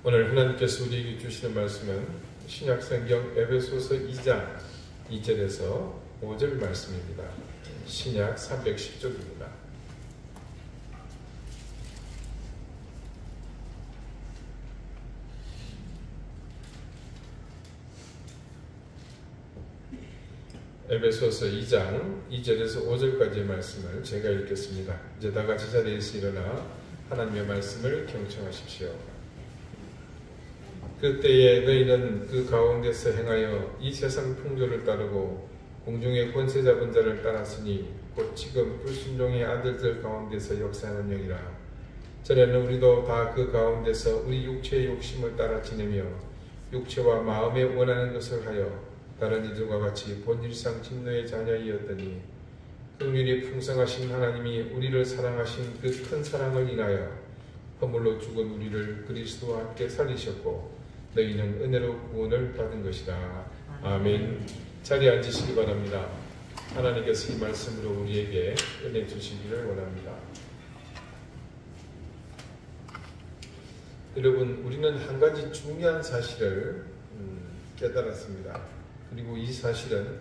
오늘 하나님께서 우리에게 주시는 말씀은 신약성경 에베소서 2장 2절에서 5절 말씀입니다. 신약 310쪽입니다. 에베소서 2장 2절에서 5절까지의 말씀을 제가 읽겠습니다. 이제 다 같이 자리에서 일어나 하나님의 말씀을 경청하십시오. 그때에 너희는 그 가운데서 행하여 이 세상 풍조를 따르고 공중의 권세 잡은 자를 따랐으니 곧 지금 불순종의 아들들 가운데서 역사하는 영이라. 전에는 우리도 다 그 가운데서 우리 육체의 욕심을 따라 지내며 육체와 마음에 원하는 것을 하여 다른 이들과 같이 본질상 진노의 자녀이었더니 긍휼이 풍성하신 하나님이 우리를 사랑하신 그 큰 사랑을 인하여 허물로 죽은 우리를 그리스도와 함께 살리셨고 너희는 은혜로 구원을 받은 것이다. 아멘. 자리에 앉으시기 바랍니다. 하나님께서 이 말씀으로 우리에게 은혜 주시기를 원합니다. 여러분, 우리는 한 가지 중요한 사실을 깨달았습니다. 그리고 이 사실은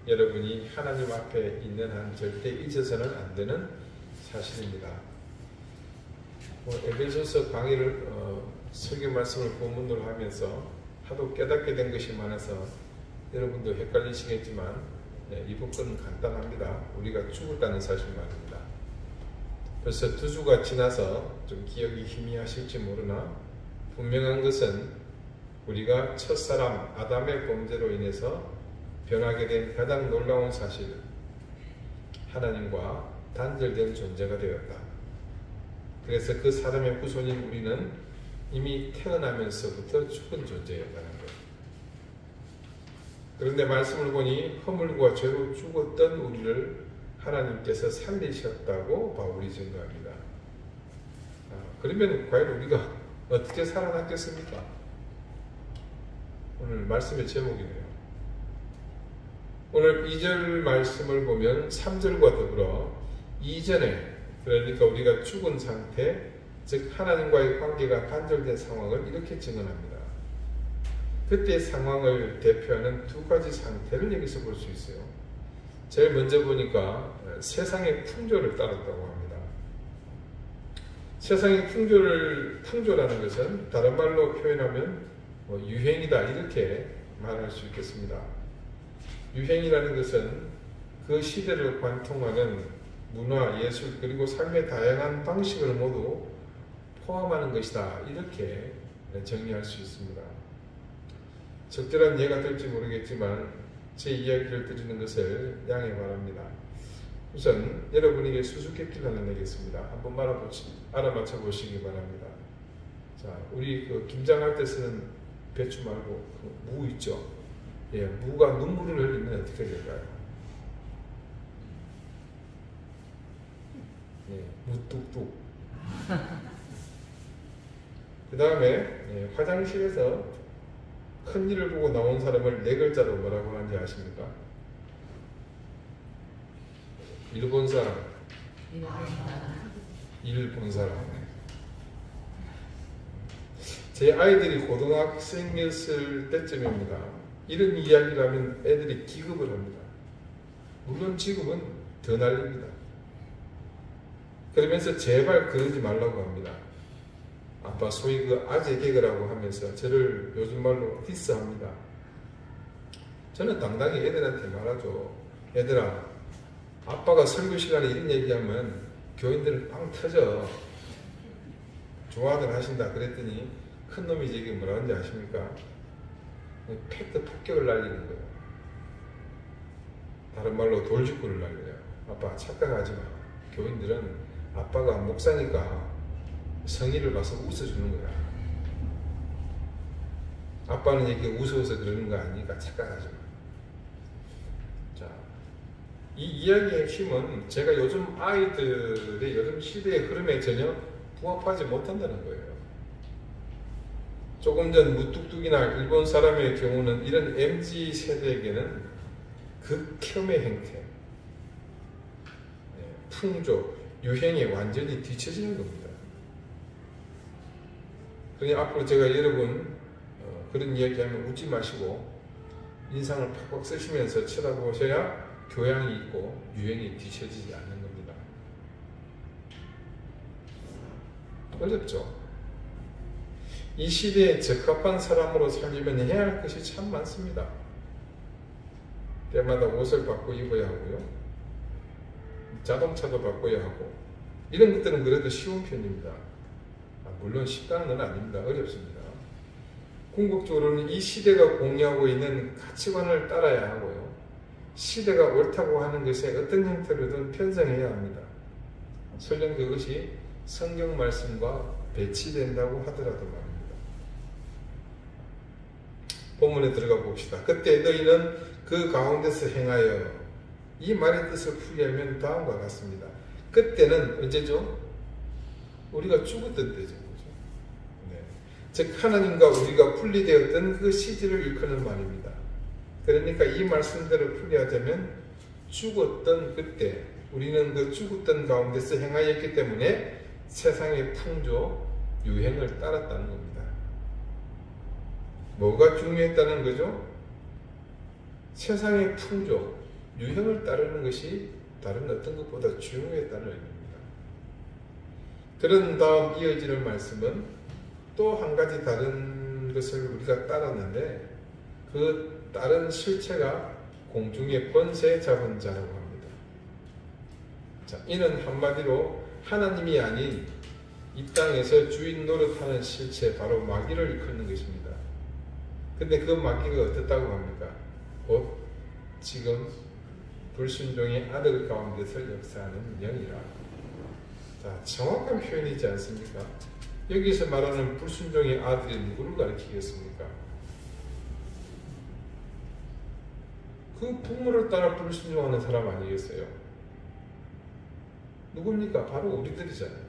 여러분이 하나님 앞에 있는 한 절대 잊어서는 안 되는 사실입니다. 에베소서 강의를 설교 말씀을 본문으로 하면서 하도 깨닫게 된 것이 많아서 여러분도 헷갈리시겠지만 이 부분은 간단합니다. 우리가 죽었다는 사실만입니다. 벌써 2주가 지나서 좀 기억이 희미하실지 모르나 분명한 것은 우리가 첫사람 아담의 범죄로 인해서 변하게 된 가장 놀라운 사실, 하나님과 단절된 존재가 되었다. 그래서 그 사람의 후손인 우리는 이미 태어나면서부터 죽은 존재였다는 것. 그런데 말씀을 보니 허물과 죄로 죽었던 우리를 하나님께서 살리셨다고 바울이 증거합니다. 그러면 과연 우리가 어떻게 살아났겠습니까? 오늘 말씀의 제목이네요. 오늘 2절 말씀을 보면 3절과 더불어 이전에, 그러니까 우리가 죽은 상태, 즉 하나님과의 관계가 단절된 상황을 이렇게 증언합니다. 그때의 상황을 대표하는 2가지 상태를 여기서 볼 수 있어요. 제일 먼저 보니까 세상의 풍조를 따랐다고 합니다. 세상의 풍조라는 것은 다른 말로 표현하면 유행이다, 이렇게 말할 수 있겠습니다. 유행이라는 것은 그 시대를 관통하는 문화, 예술, 그리고 삶의 다양한 방식을 모두 포함하는 것이다, 이렇게 정리할 수 있습니다. 적절한 이해가 될지 모르겠지만 제 이야기를 드리는 것을 양해 바랍니다. 우선 여러분에게 수수께끼를 하나 내겠습니다. 한번 알아맞혀 보시기 바랍니다. 자, 우리 김장할 때 쓰는 배추 말고 무 있죠? 예, 무가 눈물을 흘리면 어떻게 될까요? 예, 무뚝뚝. 그 다음에 화장실에서 큰 일을 보고 나온 사람을 4글자로 뭐라고 하는지 아십니까? 일본 사람. 제 아이들이 고등학생이었을 때쯤입니다. 이런 이야기를 하면 애들이 기겁을 합니다. 물론 지금은 더 날립니다. 그러면서 제발 그러지 말라고 합니다. 아빠, 소위 그 아재 개그라고 하면서 저를 요즘 말로 디스합니다. 저는 당당히 애들한테 말하죠. 얘들아, 아빠가 설교 시간에 이런 얘기하면 교인들은 빵 터져. 좋아들 하신다 그랬더니 큰 놈이 저기 뭐라 하는지 아십니까? 팩트 폭격을 날리는 거예요. 다른 말로 돌직구를 날려요. 아빠 착각하지 마. 교인들은 아빠가 목사니까 성의를 봐서 웃어주는 거야. 아빠는 이렇게 웃어서 그러는 거 아니니까 착각하지 마. 자, 이 이야기의 핵심은 제가 요즘 아이들의 요즘 시대의 흐름에 전혀 부합하지 못한다는 거예요. 조금 전 무뚝뚝이나 일본 사람의 경우는 이런 MZ 세대에게는 극혐의 행태, 풍조, 유행에 완전히 뒤처지는 겁니다. 그러니 앞으로 제가 여러분 그런 이야기하면 웃지 마시고 인상을 팍팍 쓰시면서 쳐다보셔야 교양이 있고 유행이 뒤처지지 않는 겁니다. 어렵죠? 이 시대에 적합한 사람으로 살려면 해야 할 것이 참 많습니다. 때마다 옷을 바꿔 입어야 하고요. 자동차도 바꿔야 하고 이런 것들은 그래도 쉬운 편입니다. 물론 쉽다는 건 아닙니다. 어렵습니다. 궁극적으로는 이 시대가 공유하고 있는 가치관을 따라야 하고요. 시대가 옳다고 하는 것에 어떤 형태로든 편성해야 합니다. 설령 그것이 성경 말씀과 배치된다고 하더라도 말입니다. 본문에 들어가 봅시다. 그때 너희는 그 가운데서 행하여, 이 말의 뜻을 풀이하면 다음과 같습니다. 그때는 언제죠? 우리가 죽었던 때죠. 네. 즉 하나님과 우리가 분리되었던 그 시절을 일컫는 말입니다. 그러니까 이 말씀대로 풀이하자면 죽었던 그때, 우리는 그 죽었던 가운데서 행하였기 때문에 세상의 풍조, 유행을 따랐다는 겁니다. 뭐가 중요했다는 거죠? 세상의 풍조, 유행을 따르는 것이 다른 어떤 것보다 중요했다는 의미입니다. 그런 다음 이어지는 말씀은 또 한 가지 다른 것을 우리가 따랐는데 그 다른 실체가 공중의 권세 잡은 자라고 합니다. 자, 이는 한마디로 하나님이 아닌 이 땅에서 주인 노릇하는 실체, 바로 마귀를 일컫는 것입니다. 근데 그 마귀가 어떻다고 합니까? 곧 지금 불순종의 아들 가운데서 역사하는 영이라. 자, 정확한 표현이지 않습니까? 여기서 말하는 불순종의 아들이 누구를 가리키겠습니까? 그 부모를 따라 불순종하는 사람 아니겠어요? 누굽니까? 바로 우리들이잖아요.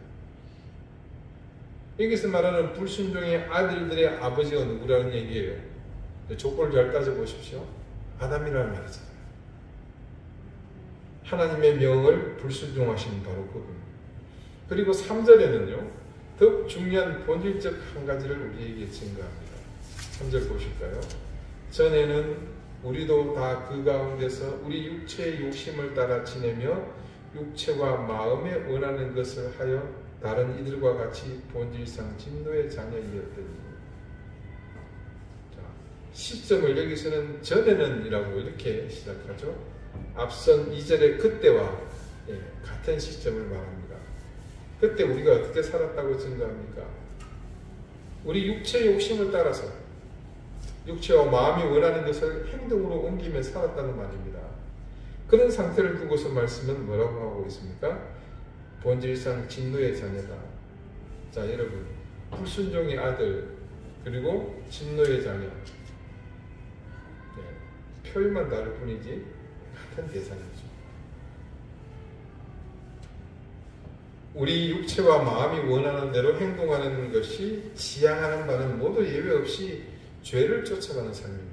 여기서 말하는 불순종의 아들들의 아버지가 누구라는 얘기예요? 족보를 잘 따져보십시오. 아담이라는 말이잖아요. 하나님의 명을 불순종하신 바로 그분. 그리고 3절에는요. 더욱 중요한 본질적 한 가지를 우리에게 증거합니다. 3절 보실까요? 전에는 우리도 다 그 가운데서 우리 육체의 욕심을 따라 지내며 육체와 마음에 원하는 것을 하여 다른 이들과 같이 본질상 진노의 자녀이었더니. 자, 시점을 여기서는 전에는 이라고 이렇게 시작하죠. 앞선 2절의 그때와 같은 시점을 말합니다. 그때 우리가 어떻게 살았다고 증거합니까? 우리 육체의 욕심을 따라서 육체와 마음이 원하는 것을 행동으로 옮기며 살았다는 말입니다. 그런 상태를 두고서 말씀은 뭐라고 하고 있습니까? 본질상 진노의 자녀다. 자, 여러분, 불순종의 아들 그리고 진노의 자녀, 표현만 다를 뿐이지 같은 대상이죠. 우리 육체와 마음이 원하는 대로 행동하는 것이 지향하는 바는 모두 예외 없이 죄를 쫓아가는 삶입니다.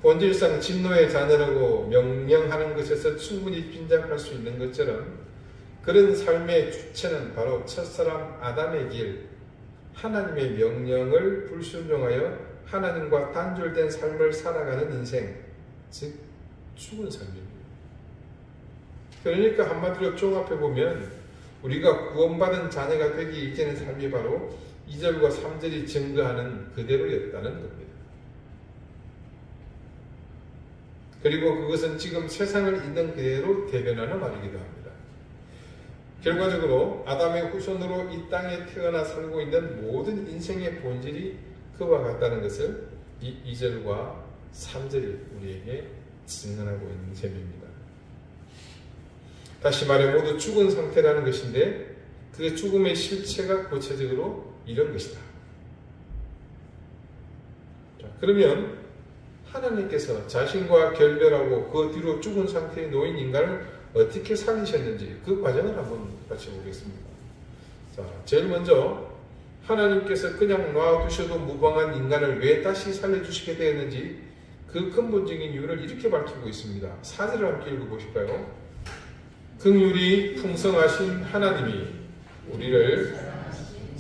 본질상 진노의 자녀라고 명령하는 것에서 충분히 짐작할 수 있는 것처럼 그런 삶의 주체는 바로 첫사람 아담의 길, 하나님의 명령을 불순종하여 하나님과 단절된 삶을 살아가는 인생, 즉 죽은 삶입니다. 그러니까 한마디로 종합해보면 우리가 구원받은 자녀가 되기 이전의 삶이 바로 2절과 3절이 증거하는 그대로였다는 겁니다. 그리고 그것은 지금 세상을 있는 그대로 대변하는 말이기도 합니다. 결과적으로 아담의 후손으로 이 땅에 태어나 살고 있는 모든 인생의 본질이 그와 같다는 것을 이 2절과 3절이 우리에게 증언하고 있는 셈입니다. 다시 말해 모두 죽은 상태라는 것인데 그 죽음의 실체가 구체적으로 이런 것이다. 자, 그러면 하나님께서 자신과 결별하고 그 뒤로 죽은 상태에 놓인 인간을 어떻게 살리셨는지 그 과정을 한번 같이 보겠습니다. 자, 제일 먼저 하나님께서 그냥 놔두셔도 무방한 인간을 왜 다시 살려주시게 되었는지 그 근본적인 이유를 이렇게 밝히고 있습니다. 4절을 함께 읽어보실까요? 긍휼이 풍성하신 하나님이 우리를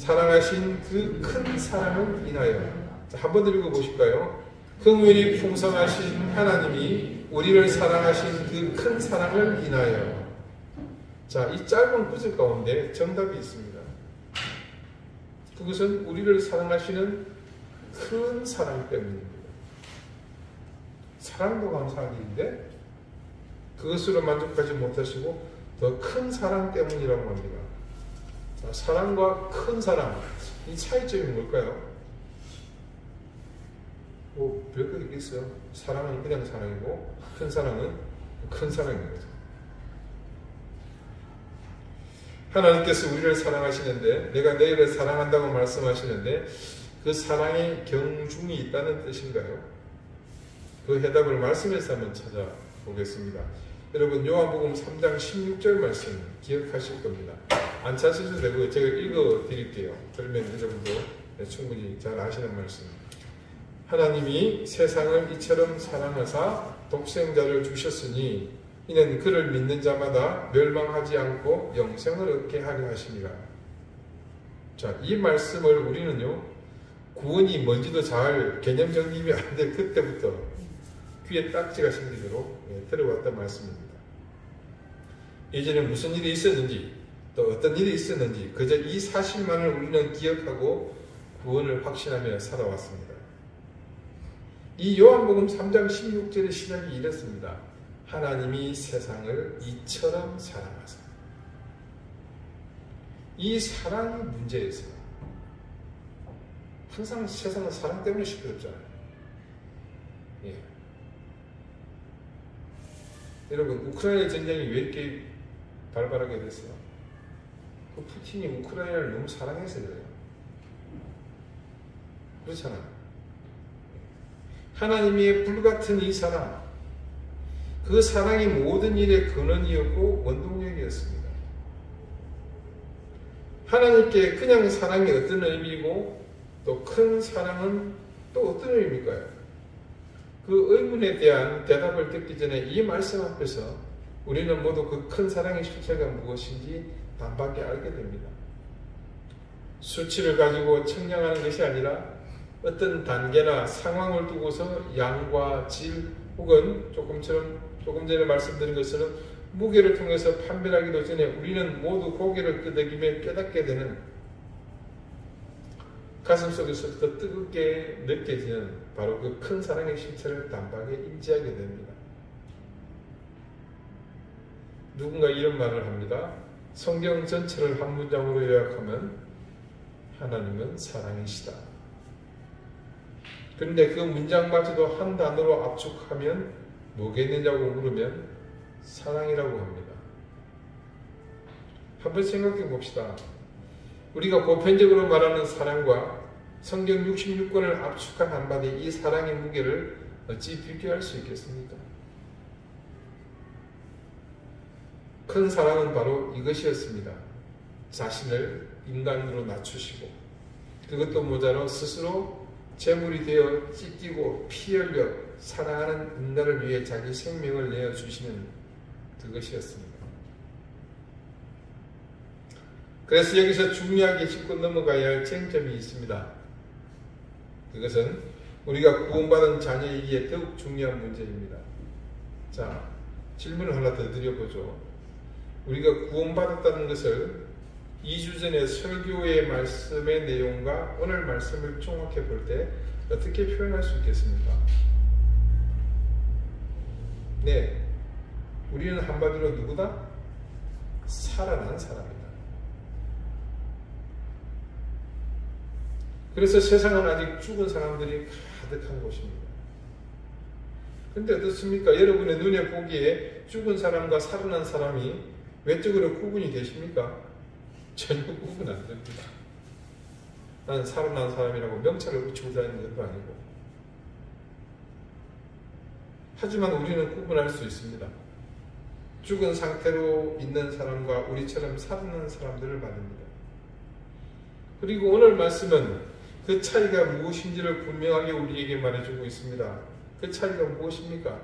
사랑하신 그 큰 사랑을 인하여. 자, 한번 읽어보실까요? 긍휼이 풍성하신 하나님이 우리를 사랑하신 그 큰 사랑을 인하여. 자, 이 짧은 구절 가운데 정답이 있습니다. 그것은 우리를 사랑하시는 큰 사랑 때문입니다. 사랑도 감사한 일인데 그것으로 만족하지 못하시고 더 큰 사랑 때문이라고 합니다. 자, 사랑과 큰 사랑, 이 차이점이 뭘까요? 뭐 별거 있겠어요. 사랑은 그냥 사랑이고 큰 사랑은 큰 사랑인 거죠. 하나님께서 우리를 사랑하시는데, 내가 너희를 사랑한다고 말씀하시는데 그 사랑에 경중이 있다는 뜻인가요? 그 해답을 말씀에서 한번 찾아보겠습니다. 여러분, 요한복음 3장 16절 말씀 기억하실 겁니다. 안 찾으셔도 되고 제가 읽어드릴게요. 그러면 여러분도 충분히 잘 아시는 말씀. 하나님이 세상을 이처럼 사랑하사 독생자를 주셨으니 이는 그를 믿는 자마다 멸망하지 않고 영생을 얻게 하려 하심이라. 자, 이 말씀을 우리는요, 구원이 뭔지도 잘 개념 정립이 안 될 그때부터 귀에 딱지가 생기도록 들어왔던 말씀입니다. 예전에 무슨 일이 있었는지, 또 어떤 일이 있었는지 그저 이 사실만을 우리는 기억하고 구원을 확신하며 살아왔습니다. 이 요한복음 3장 16절의 시작이 이렇습니다. 하나님이 세상을 이처럼 사랑하사. 이 사랑이 문제에서 항상 세상은 사랑 때문에 시끄럽잖아요. 예. 여러분, 우크라이나 전쟁이 왜 이렇게 발발하게 됐어요? 그 푸틴이 우크라이나를 너무 사랑해서 그래요. 그렇잖아요. 하나님의 불같은 이 사랑, 그 사랑이 모든 일의 근원이었고 원동력이었습니다. 하나님께 그냥 사랑이 어떤 의미이고 또 큰 사랑은 또 어떤 의미일까요? 그 의문에 대한 대답을 듣기 전에 이 말씀 앞에서 우리는 모두 그 큰 사랑의 실체가 무엇인지 단박에 알게 됩니다. 수치를 가지고 청량하는 것이 아니라 어떤 단계나 상황을 두고서 양과 질 혹은 조금 전에 말씀드린 것처럼 무게를 통해서 판별하기도 전에 우리는 모두 고개를 끄덕이며 깨닫게 되는, 가슴속에서부터 뜨겁게 느껴지는 바로 그 큰 사랑의 실체를 단박에 인지하게 됩니다. 누군가 이런 말을 합니다. 성경 전체를 한 문장으로 요약하면 하나님은 사랑이시다. 그런데 그 문장마저도 한 단어로 압축하면 뭐겠느냐고 물으면 사랑이라고 합니다. 한번 생각해 봅시다. 우리가 보편적으로 말하는 사랑과 성경 66권을 압축한 한마디 이 사랑의 무게를 어찌 비교할 수 있겠습니까? 큰 사랑은 바로 이것이었습니다. 자신을 인간으로 낮추시고 그것도 모자라 스스로 제물이 되어 찢기고 피 흘려 사랑하는 인간을 위해 자기 생명을 내어주시는 그것이었습니다. 그래서 여기서 중요하게 짚고 넘어가야 할 쟁점이 있습니다. 그것은 우리가 구원받은 자녀이기에 더욱 중요한 문제입니다. 자, 질문을 하나 더 드려보죠. 우리가 구원받았다는 것을 2주 전에 설교의 말씀의 내용과 오늘 말씀을 종합해 볼 때 어떻게 표현할 수 있겠습니까? 네, 우리는 한마디로 누구다? 살아난 사람이다. 그래서 세상은 아직 죽은 사람들이 가득한 곳입니다. 그런데 어떻습니까? 여러분의 눈에 보기에 죽은 사람과 살아난 사람이 외적으로 구분이 되십니까? 전혀 구분 안 됩니다. 난 살아난 사람이라고 명찰을 붙이고 다니는 것도 아니고. 하지만 우리는 구분할 수 있습니다. 죽은 상태로 있는 사람과 우리처럼 살아난 사람들을 말입니다. 그리고 오늘 말씀은 그 차이가 무엇인지를 분명하게 우리에게 말해주고 있습니다. 그 차이가 무엇입니까?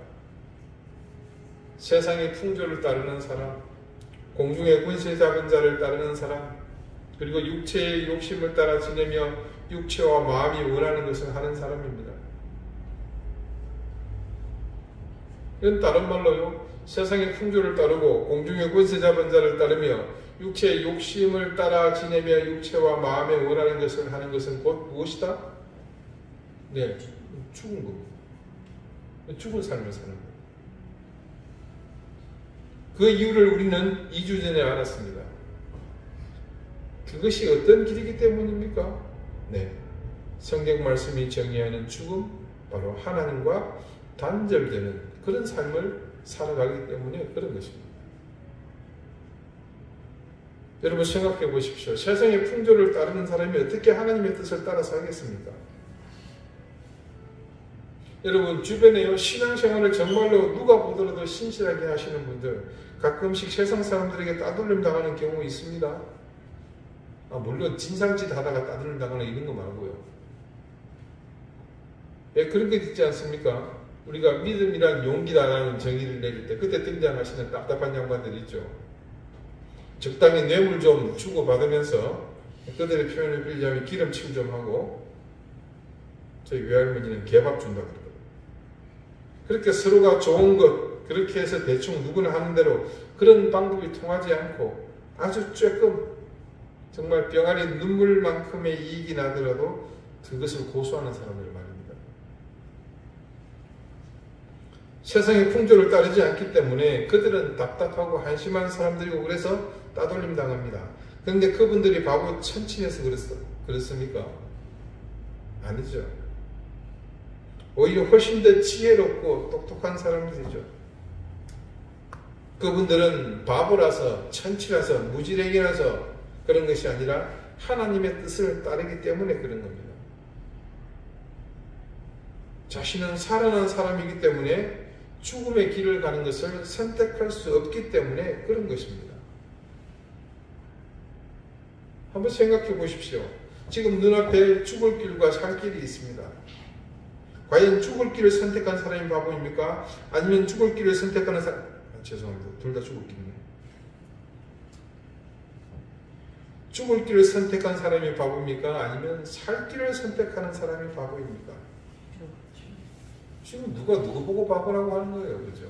세상의 풍조를 따르는 사람, 공중의 권세 잡은 자를 따르는 사람, 그리고 육체의 욕심을 따라 지내며 육체와 마음이 원하는 것을 하는 사람입니다. 이건 다른 말로요, 세상의 풍조를 따르고 공중의 권세 잡은 자를 따르며 육체의 욕심을 따라 지내며 육체와 마음에 원하는 것을 하는 것은 곧 무엇이다? 네, 죽은 겁니다. 죽은 삶을 사는 거예요. 그 이유를 우리는 2주 전에 알았습니다. 그것이 어떤 길이기 때문입니까? 네, 성경 말씀이 정의하는 죽음, 바로 하나님과 단절되는 그런 삶을 살아가기 때문에 그런 것입니다. 여러분 생각해 보십시오. 세상의 풍조를 따르는 사람이 어떻게 하나님의 뜻을 따라 살겠습니까? 여러분 주변에요, 신앙생활을 정말로 누가 보더라도 신실하게 하시는 분들, 가끔씩 세상 사람들에게 따돌림 당하는 경우 있습니다. 물론 진상짓 하다가 따돌림 당하는 이런 거 말고요. 왜 그런 게 있지 않습니까? 우리가 믿음이란 용기다라는 정의를 내릴 때 그때 등장하시는 답답한 양반들 있죠. 적당히 뇌물 좀 주고받으면서 그들의 표현을 빌리자면 기름칠 좀 하고, 저희 외할머니는 개밥 준다고 그러거든요. 그렇게 서로가 좋은 것 그렇게 해서 대충 누구나 하는 대로 그런 방법이 통하지 않고 아주 조금 정말 병아리 눈물만큼의 이익이 나더라도 그것을 고수하는 사람들 말입니다. 세상의 풍조를 따르지 않기 때문에 그들은 답답하고 한심한 사람들이고 그래서 따돌림 당합니다. 그런데 그분들이 바보 천친해서 그렇습니까? 아니죠. 오히려 훨씬 더 지혜롭고 똑똑한 사람들이죠. 그분들은 바보라서 천치라서 무지랭이라서 그런 것이 아니라 하나님의 뜻을 따르기 때문에 그런 겁니다. 자신은 살아난 사람이기 때문에 죽음의 길을 가는 것을 선택할 수 없기 때문에 그런 것입니다. 한번 생각해 보십시오. 지금 눈앞에 죽을 길과 살 길이 있습니다. 과연 죽을 길을 선택한 사람이 바보입니까? 아니면 죽을 길을 선택하는 사람, 죄송합니다. 둘 다 죽을 길이네. 죽을 길을 선택한 사람이 바보입니까? 아니면 살 길을 선택하는 사람이 바보입니까? 지금 누가 누구 보고 바보라고 하는 거예요. 그죠?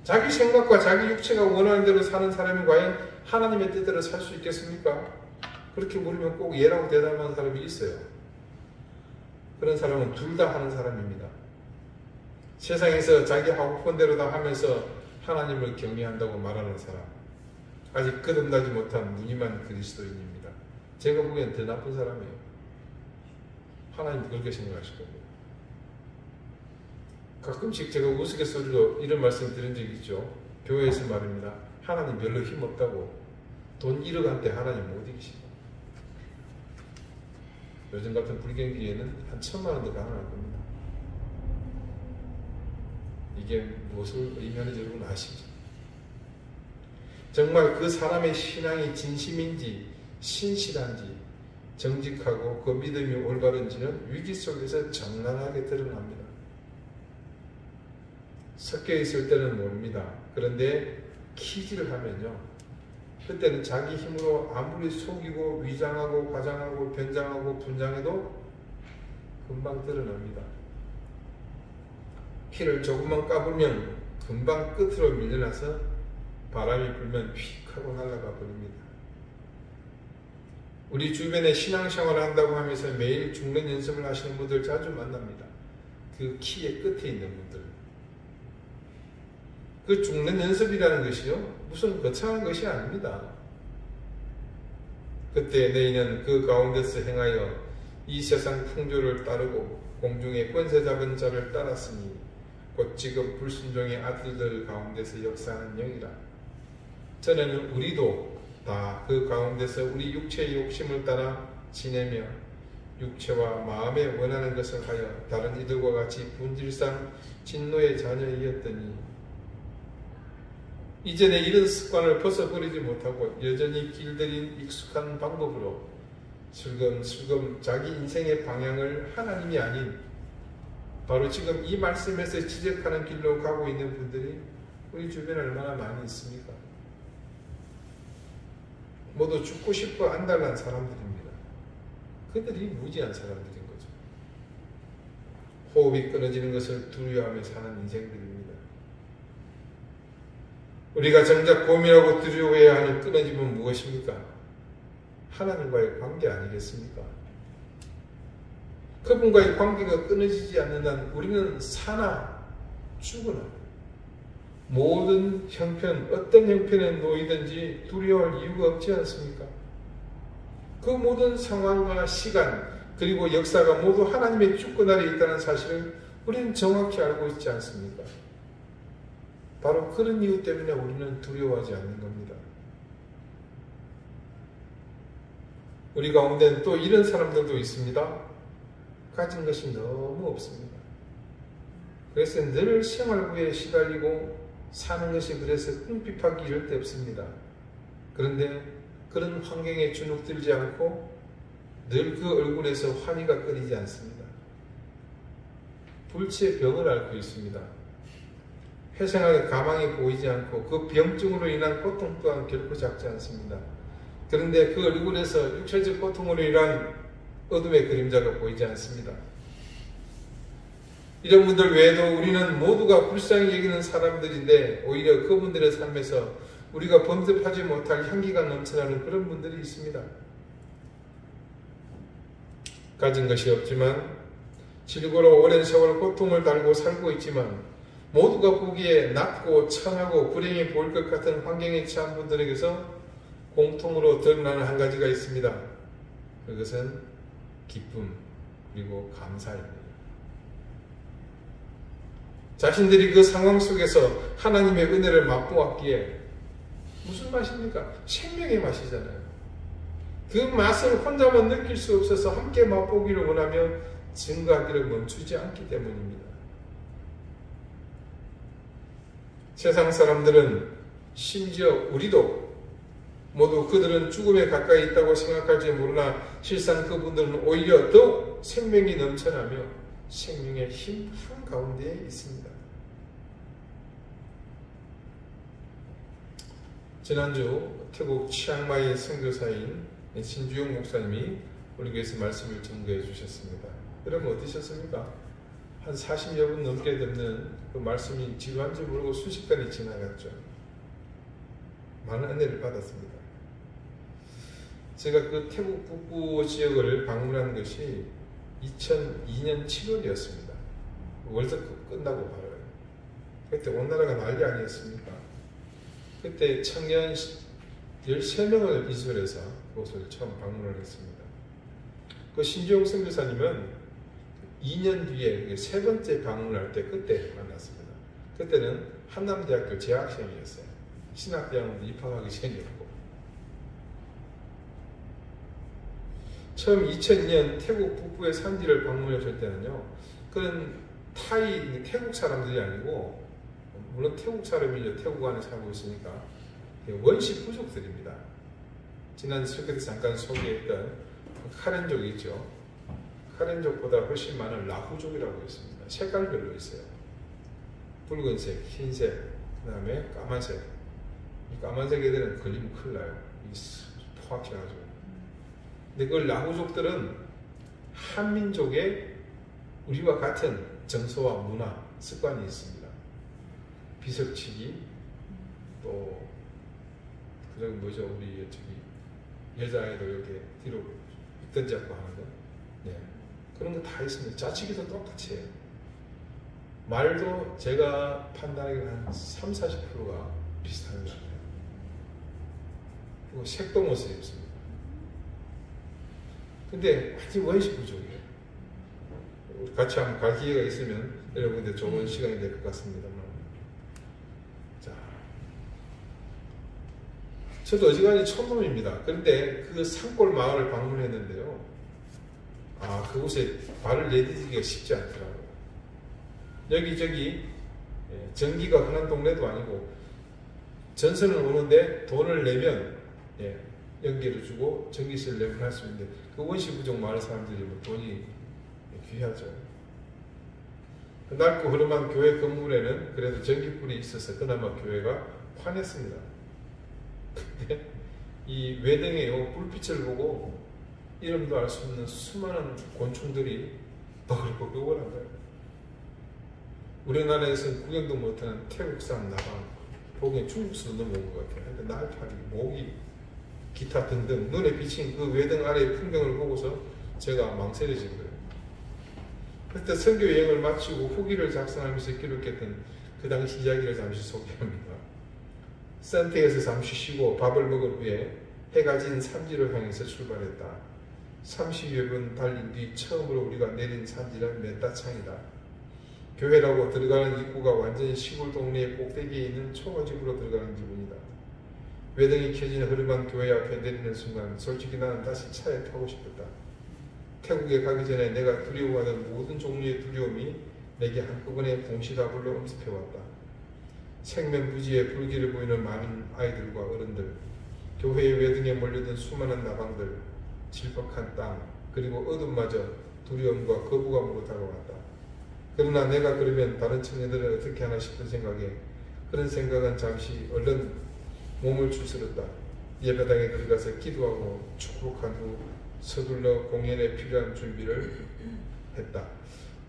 자기 생각과 자기 육체가 원하는 대로 사는 사람이 과연 하나님의 뜻대로 살 수 있겠습니까? 그렇게 물으면 꼭 예라고 대답하는 사람이 있어요. 그런 사람은 둘 다 하는 사람입니다. 세상에서 자기 하고 싶은 대로 다 하면서 하나님을 경외한다고 말하는 사람, 아직 거듭나지 못한 무늬만 그리스도인입니다. 제가 보기엔 더 나쁜 사람이에요. 하나님도 그렇게 생각하실 겁니다. 가끔씩 제가 우스갯소리로 이런 말씀 드린 적이 있죠. 교회에서 말입니다. 하나님 별로 힘없다고, 돈 1억한테 하나님 못 이기시고. 요즘 같은 불경기에는 한 1,000만 원 더 가능할 겁니다. 이게 무엇을 의미하는지 여러분 아시죠? 정말 그 사람의 신앙이 진심인지 신실한지 정직하고 그 믿음이 올바른지는 위기 속에서 적나라하게 드러납니다. 섞여 있을 때는 모릅니다. 그런데 키질을 하면요, 그때는 자기 힘으로 아무리 속이고 위장하고 과장하고 변장하고 분장해도 금방 드러납니다. 키를 조금만 까불면 금방 끝으로 밀려나서 바람이 불면 휙 하고 날아가 버립니다. 우리 주변에 신앙생활을 한다고 하면서 매일 죽는 연습을 하시는 분들 자주 만납니다. 그 키의 끝에 있는 분들. 그 죽는 연습이라는 것이요, 무슨 거창한 것이 아닙니다. 그때 너희는 그 가운데서 행하여 이 세상 풍조를 따르고 공중의 권세 잡은 자를 따랐으니 곧 지금 불순종의 아들들 가운데서 역사하는 영이라. 전에는 우리도 다 그 가운데서 우리 육체의 욕심을 따라 지내며 육체와 마음에 원하는 것을 하여 다른 이들과 같이 본질상 진노의 자녀이었더니 이전에 이런 습관을 벗어버리지 못하고 여전히 길들인 익숙한 방법으로 슬금슬금 자기 인생의 방향을 하나님이 아닌 바로 지금 이 말씀에서 지적하는 길로 가고 있는 분들이 우리 주변에 얼마나 많이 있습니까? 모두 죽고 싶어 안달난 사람들입니다. 그들이 무지한 사람들인 거죠. 호흡이 끊어지는 것을 두려워하며 사는 인생들입니다. 우리가 정작 고민하고 두려워해야 하는 끊어짐은 무엇입니까? 하나님과의 관계 아니겠습니까? 그분과의 관계가 끊어지지 않는 한 우리는 사나 죽으나 모든 형편, 어떤 형편에 놓이든지 두려워할 이유가 없지 않습니까? 그 모든 상황과 시간 그리고 역사가 모두 하나님의 주권 아래 있다는 사실을 우리는 정확히 알고 있지 않습니까? 바로 그런 이유 때문에 우리는 두려워하지 않는 겁니다. 우리 가운데는 또 이런 사람들도 있습니다. 가진 것이 너무 없습니다. 그래서 늘 생활부에 시달리고 사는 것이 그래서 궁핍하기 이를 데 없습니다. 그런데 그런 환경에 주눅들지 않고 늘 그 얼굴에서 환희가 끊이지 않습니다. 불치의 병을 앓고 있습니다. 회생하게 가망이 보이지 않고 그 병증으로 인한 고통 또한 결코 작지 않습니다. 그런데 그 얼굴에서 육체적 고통으로 인한 어둠의 그림자가 보이지 않습니다. 이런 분들 외에도 우리는 모두가 불쌍히 여기는 사람들인데 오히려 그분들의 삶에서 우리가 범접하지 못할 향기가 넘쳐나는 그런 분들이 있습니다. 가진 것이 없지만 질고로 오랜 세월 고통을 달고 살고 있지만 모두가 보기에 낮고 천하고 불행해 보일 것 같은 환경에 처한 분들에게서 공통으로 드러나는 한 가지가 있습니다. 그것은 기쁨 그리고 감사입니다. 자신들이 그 상황 속에서 하나님의 은혜를 맛보았기에 무슨 맛입니까? 생명의 맛이잖아요. 그 맛을 혼자만 느낄 수 없어서 함께 맛보기를 원하며 증거하기를 멈추지 않기 때문입니다. 세상 사람들은 심지어 우리도 모두 그들은 죽음에 가까이 있다고 생각할지 모르나 실상 그분들은 오히려 더욱 생명이 넘쳐나며 생명의 힘 한가운데에 있습니다. 지난주 태국 치앙마이 선교사인 신주영 목사님이 우리 교회에서 말씀을 전거해 주셨습니다. 여러분 어떠셨습니까? 한 40여 분 넘게 듣는 그 말씀이 지루한지 모르고 순식간에 지나갔죠. 많은 은혜를 받았습니다. 제가 그 태국 북부 지역을 방문한 것이 2002년 7월이었습니다. 월드컵 끝나고 바로요. 그때 온 나라가 난리 아니었습니까? 그때 청년 13명을 이수해서 그곳을 처음 방문을 했습니다. 그 신주영 선교사님은 2년 뒤에 세 번째 방문할 때 그때 만났습니다. 그때는 한남대학교 재학생이었어요. 신학대학원도 입학하기 전이었고 처음 2002년 태국 북부의 산지를 방문했을 때는요. 그런 타이 태국 사람들이 아니고 물론 태국 사람이죠. 태국 안에 살고 있으니까 원시 부족들입니다. 지난 설교 때 잠깐 소개했던 카렌족이 있죠. 카렌족보다 훨씬 많은 라후족이라고 있습니다. 색깔별로 있어요. 붉은색, 흰색, 그 다음에 까만색. 이 까만색 애들은 걸리면 큰일 나요. 포악해가지고. 근데 그 라후족들은 한민족의 우리와 같은 정서와 문화, 습관이 있습니다. 비석치기, 또 그런 뭐죠? 우리 저기 여자애들 이렇게 뒤로 던지고 하는 거, 네. 그런 거 다 있습니다. 자치기도 똑같이 해요. 말도 제가 판단하기로 한 30-40%가 비슷한 것 같아요. 그리고 색도 못써 입습니다. 근데 아직 원시 부족이에요. 같이 한번 갈 기회가 있으면 여러분들 좋은 시간이 될 것 같습니다만. 자, 저도 어지간히 촌놈입니다. 그런데 그 산골 마을을 방문했는데요. 그곳에 발을 내디디기가 쉽지 않더라고요. 여기저기 전기가 가는 동네도 아니고 전선을 오는데 돈을 내면 연기를 주고 전기세를 내면 할 수 있는데 그 원시부족 마을 사람들이 뭐 돈이 귀하죠. 낡고 흐름한 교회 건물에는 그래도 전기불이 있어서 그나마 교회가 환했습니다. 근데 이 외등에요 불빛을 보고 이름도 알 수 없는 수많은 곤충들이 버글버글 한 거예요. 우리나라에서는 구경도 못하는 태국산 나방, 보기엔 중국에서 넘어온 것 같아요. 근데 날파리, 모기, 기타 등등 눈에 비친 그 외등 아래의 풍경을 보고서 제가 망설여진 거예요. 그때 선교 여행을 마치고 후기를 작성하면서 기록했던 그 당시 이야기를 잠시 소개합니다. 산티에서 잠시 쉬고 밥을 먹은 후에 해가 진 산지를 향해서 출발했다. 30여 분 달린 뒤 처음으로 우리가 내린 산지는 메따창이다. 교회라고 들어가는 입구가 완전히 시골 동네의 꼭대기에 있는 초가집으로 들어가는 기분이다. 외등이 켜진 흐름한 교회 앞에 내리는 순간 솔직히 나는 다시 차에 타고 싶었다. 태국에 가기 전에 내가 두려워하던 모든 종류의 두려움이 내게 한꺼번에 동시다발로 엄습해왔다. 생면부지에 불길을 보이는 많은 아이들과 어른들, 교회의 외등에 몰려든 수많은 나방들, 질퍽한 땅, 그리고 어둠마저 두려움과 거부감으로 다가왔다. 그러나 내가 그러면 다른 청년들은 어떻게 하나 싶은 생각에 그런 생각은 잠시 얼른 몸을 추스렀다. 예배당에 들어가서 기도하고 축복한 후 서둘러 공연에 필요한 준비를 했다.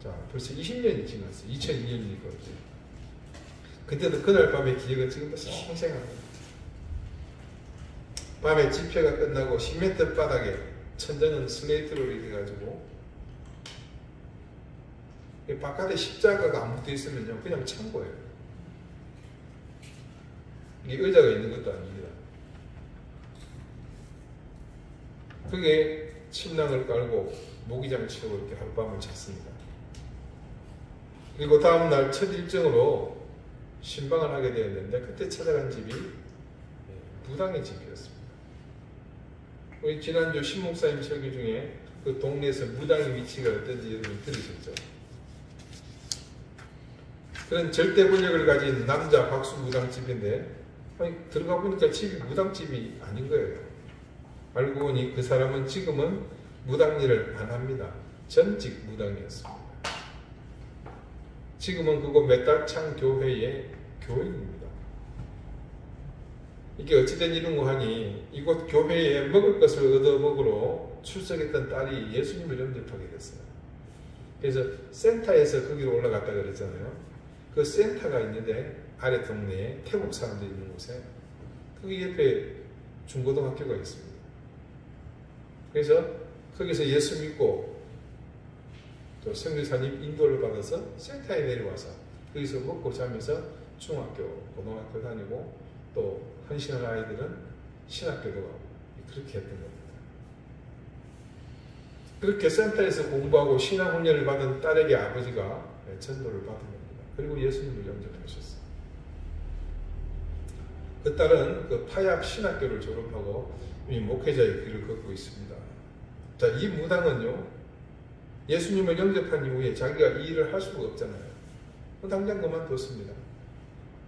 자, 벌써 20년이 지났어요. 2002년이거든요. 그때도 그날 밤의 기억은 지금도 생생합니다. 밤에 집회가 끝나고 10m 바닥에 천장은 슬레이트로 이래가지고 바깥에 십자가가 안 붙어 있으면요 그냥 창고예요. 이게 의자가 있는 것도 아닙니다. 그게 침낭을 깔고 모기장 치고 이렇게 하룻밤을 잤습니다. 그리고 다음날 첫 일정으로 신방을 하게 되었는데 그때 찾아간 집이 무당의 집이었습니다. 우리 지난주 신목사님 설교 중에 그 동네에서 무당의 위치가 어떤지 여러분 들으셨죠? 그런 절대 권력을 가진 남자 박수 무당집인데 들어가 보니까 집이 무당집이 아닌 거예요. 알고 보니 그 사람은 지금은 무당 일을 안 합니다. 전직 무당이었습니다. 지금은 그곳 메따창 교회의 교인입니다. 이게 어찌된 일인고 하니 이곳 교회에 먹을 것을 얻어 먹으러 출석했던 딸이 예수님을 영접하게 됐어요. 그래서 센터에서 거기로 올라갔다 그랬잖아요. 그 센터가 있는데 아래 동네에 태국 사람들이 있는 곳에 거기 옆에 중고등학교가 있습니다. 그래서 거기서 예수 믿고 또 선교사님 인도를 받아서 센터에 내려와서 거기서 먹고 자면서 중학교, 고등학교 다니고 또 헌신한 아이들은 신학교도 가고 그렇게 했던 겁니다. 그렇게 센터에서 공부하고 신앙훈련을 받은 딸에게 아버지가 전도를 받은 겁니다. 그리고 예수님을 영접하셨어요. 그 딸은 그 파약 신학교를 졸업하고 이미 목회자의 길을 걷고 있습니다. 자, 이 무당은요, 예수님을 영접한 이후에 자기가 이 일을 할 수가 없잖아요. 당장 그만뒀습니다.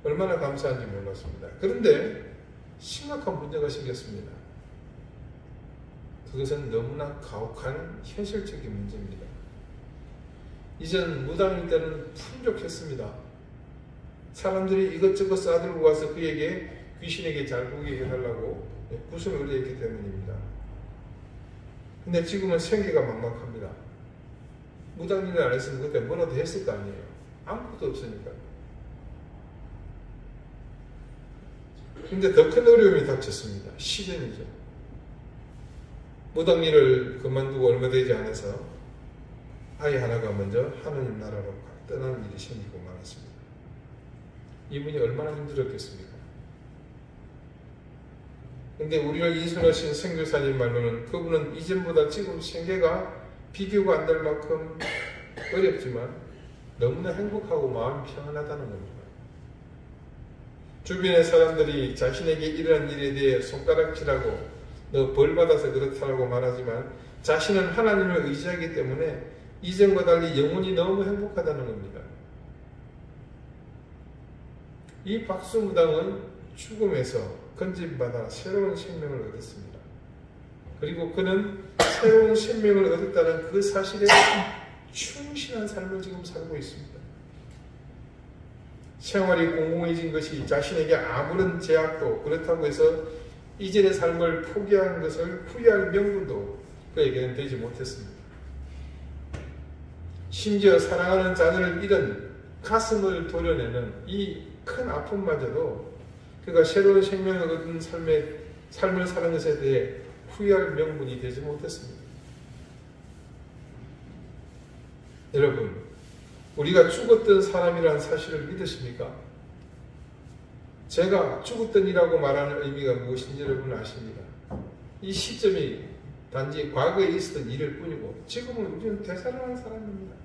얼마나 감사한지 몰랐습니다. 그런데 심각한 문제가 생겼습니다. 그것은 너무나 가혹한 현실적인 문제입니다. 이전 무당일 때는 풍족했습니다. 사람들이 이것저것 싸들고 와서 그에게 귀신에게 잘 보게 해달라고 구슬을 의뢰했기 때문입니다. 근데 지금은 생계가 막막합니다. 무당일을 안 했으면 그때 뭐라도 했을 거 아니에요. 아무것도 없으니까. 근데 더 큰 어려움이 닥쳤습니다. 시련이죠. 무당일을 그만두고 얼마 되지 않아서 아이 하나가 먼저 하느님 나라로 떠나는 일이 생기고 말았습니다. 이분이 얼마나 힘들었겠습니까? 근데 우리를 인솔하신 선교사님 말로는 그분은 이전보다 지금 생계가 비교가 안 될 만큼 어렵지만 너무나 행복하고 마음이 평안하다는 겁니다. 주변의 사람들이 자신에게 일어난 일에 대해 손가락질하고 너 벌받아서 그렇다고 말하지만 자신은 하나님을 의지하기 때문에 이전과 달리 영혼이 너무 행복하다는 겁니다. 이 박수무당은 죽음에서 건진받아 새로운 생명을 얻었습니다. 그리고 그는 새로운 생명을 얻었다는 그 사실에 충실한 삶을 지금 살고 있습니다. 생활이 공공해진 것이 자신에게 아무런 제약도 그렇다고 해서 이전의 삶을 포기한 것을 후회할 명분도 그에게는 되지 못했습니다. 심지어 사랑하는 자녀를 잃은 가슴을 도려내는 이 큰 아픔마저도 그가 새로운 생명을 얻은 삶을 사는 것에 대해 후회할 명분이 되지 못했습니다. 여러분, 우리가 죽었던 사람이라는 사실을 믿으십니까? 제가 죽었던이라고 말하는 의미가 무엇인지 여러분 아십니까? 이 시점이 단지 과거에 있었던 일일 뿐이고 지금은 우리는 되살아난 사람입니다.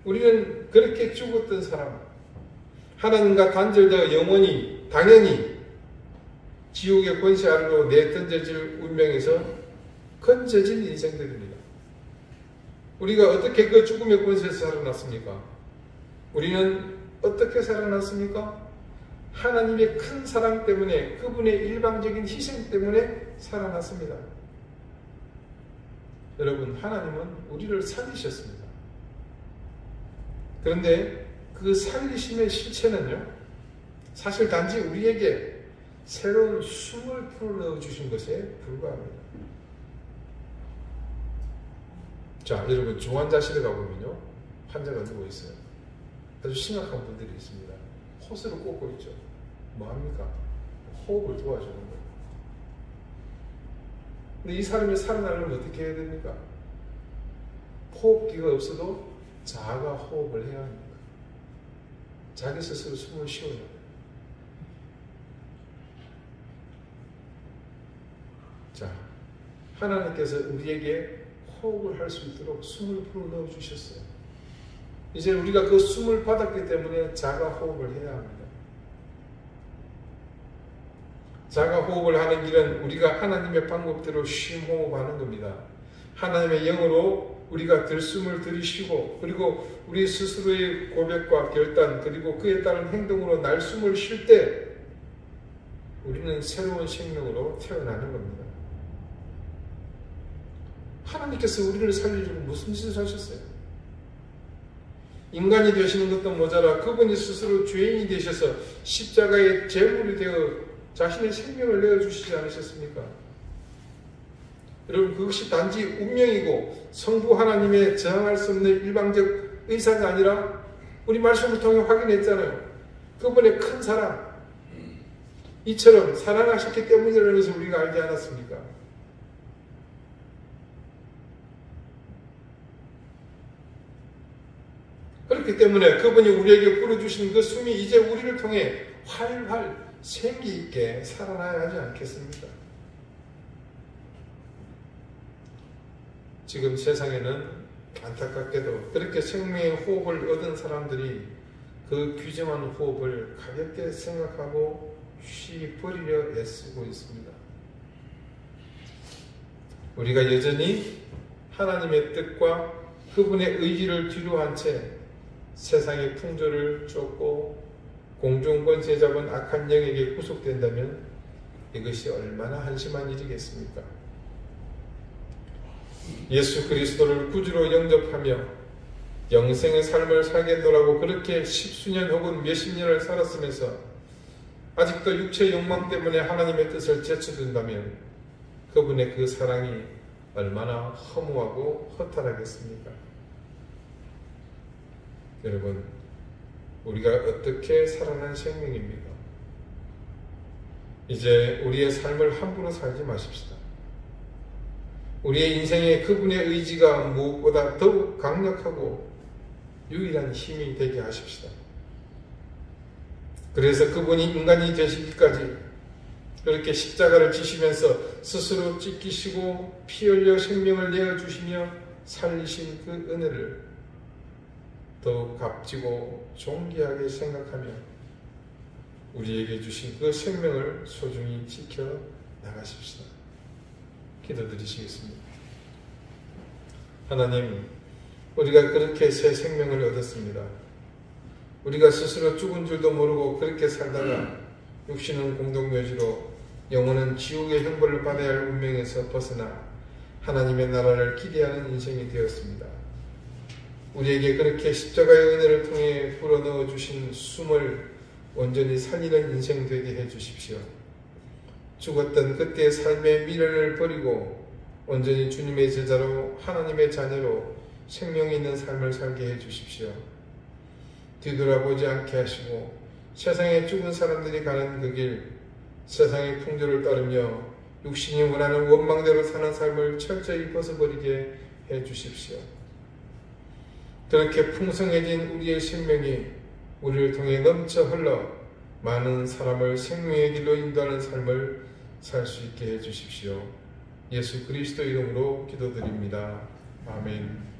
우리는 그렇게 죽었던 사람, 하나님과 단절되어 영원히 당연히 지옥의 권세 아래로 내던져질 운명에서 건져진 인생들입니다. 우리가 어떻게 그 죽음의 권세에서 살아났습니까? 우리는 어떻게 살아났습니까? 하나님의 큰 사랑 때문에, 그분의 일방적인 희생 때문에 살아났습니다. 여러분, 하나님은 우리를 살리셨습니다. 그런데 그 살리심의 실체는요, 사실 단지 우리에게 새로운 숨을 불어넣어 주신 것에 불과합니다. 자, 여러분, 중환자실에 가보면요, 환자가 누워 있어요. 아주 심각한 분들이 있습니다. 호스를 꽂고 있죠. 뭐합니까? 호흡을 도와주는 거예요. 근데 이 사람이 살아나려면 어떻게 해야 됩니까? 호흡기가 없어도 자가 호흡을 해야 합니다. 자기 스스로 숨을 쉬어야 돼요. 자, 하나님께서 우리에게 호흡을 할 수 있도록 숨을 불어넣어 주셨어요. 이제 우리가 그 숨을 받았기 때문에 자가 호흡을 해야 합니다. 자가 호흡을 하는 길은 우리가 하나님의 방법대로 쉼호흡하는 겁니다. 하나님의 영으로 우리가 들숨을 들이쉬고, 그리고 우리 스스로의 고백과 결단, 그리고 그에 따른 행동으로 날숨을 쉴 때 우리는 새로운 생명으로 태어나는 겁니다. 하나님께서 우리를 살리려고 무슨 짓을 하셨어요? 인간이 되시는 것도 모자라 그분이 스스로 죄인이 되셔서 십자가의 제물이 되어 자신의 생명을 내어주시지 않으셨습니까? 여러분, 그것이 단지 운명이고 성부 하나님의 저항할 수 없는 일방적 의사가 아니라 우리 말씀을 통해 확인했잖아요. 그분의 큰 사랑, 이처럼 사랑하셨기 때문이라는 것을 우리가 알지 않았습니까? 그렇기 때문에 그분이 우리에게 불어주신 그 숨이 이제 우리를 통해 활활 생기 있게 살아나야 하지 않겠습니까? 지금 세상에는 안타깝게도 그렇게 생명의 호흡을 얻은 사람들이 그 귀중한 호흡을 가볍게 생각하고 쉬버리려 애쓰고 있습니다. 우리가 여전히 하나님의 뜻과 그분의 의지를 뒤로한 채 세상의 풍조를 쫓고 공중권세 잡은 악한 영에게 구속된다면 이것이 얼마나 한심한 일이겠습니까? 예수 그리스도를 구주로 영접하며 영생의 삶을 살겠노라고 그렇게 십수년 혹은 몇십 년을 살았으면서 아직도 육체의 욕망 때문에 하나님의 뜻을 제쳐둔다면 그분의 그 사랑이 얼마나 허무하고 허탈하겠습니까? 여러분, 우리가 어떻게 살아난 생명입니까? 이제 우리의 삶을 함부로 살지 마십시다. 우리의 인생에 그분의 의지가 무엇보다 더욱 강력하고 유일한 힘이 되게 하십시다. 그래서 그분이 인간이 되시기까지 그렇게 십자가를 지시면서 스스로 찢기시고 피 흘려 생명을 내어주시며 살리신 그 은혜를 더욱 값지고 존귀하게 생각하며 우리에게 주신 그 생명을 소중히 지켜 나가십시다. 기도드리시겠습니다. 하나님, 우리가 그렇게 새 생명을 얻었습니다. 우리가 스스로 죽은 줄도 모르고 그렇게 살다가 육신은 공동묘지로 영혼은 지옥의 형벌을 받아야 할 운명에서 벗어나 하나님의 나라를 기대하는 인생이 되었습니다. 우리에게 그렇게 십자가의 은혜를 통해 불어넣어 주신 숨을 온전히 살리는 인생 되게 해 주십시오. 죽었던 그때의 삶의 미련을 버리고 온전히 주님의 제자로 하나님의 자녀로 생명 있는 삶을 살게 해주십시오. 뒤돌아보지 않게 하시고 세상에 죽은 사람들이 가는 그 길, 세상의 풍조를 따르며 육신이 원하는 원망대로 사는 삶을 철저히 벗어버리게 해주십시오. 그렇게 풍성해진 우리의 생명이 우리를 통해 넘쳐 흘러 많은 사람을 생명의 길로 인도하는 삶을 살 수 있게 해주십시오. 예수 그리스도 이름으로 기도드립니다. 아멘.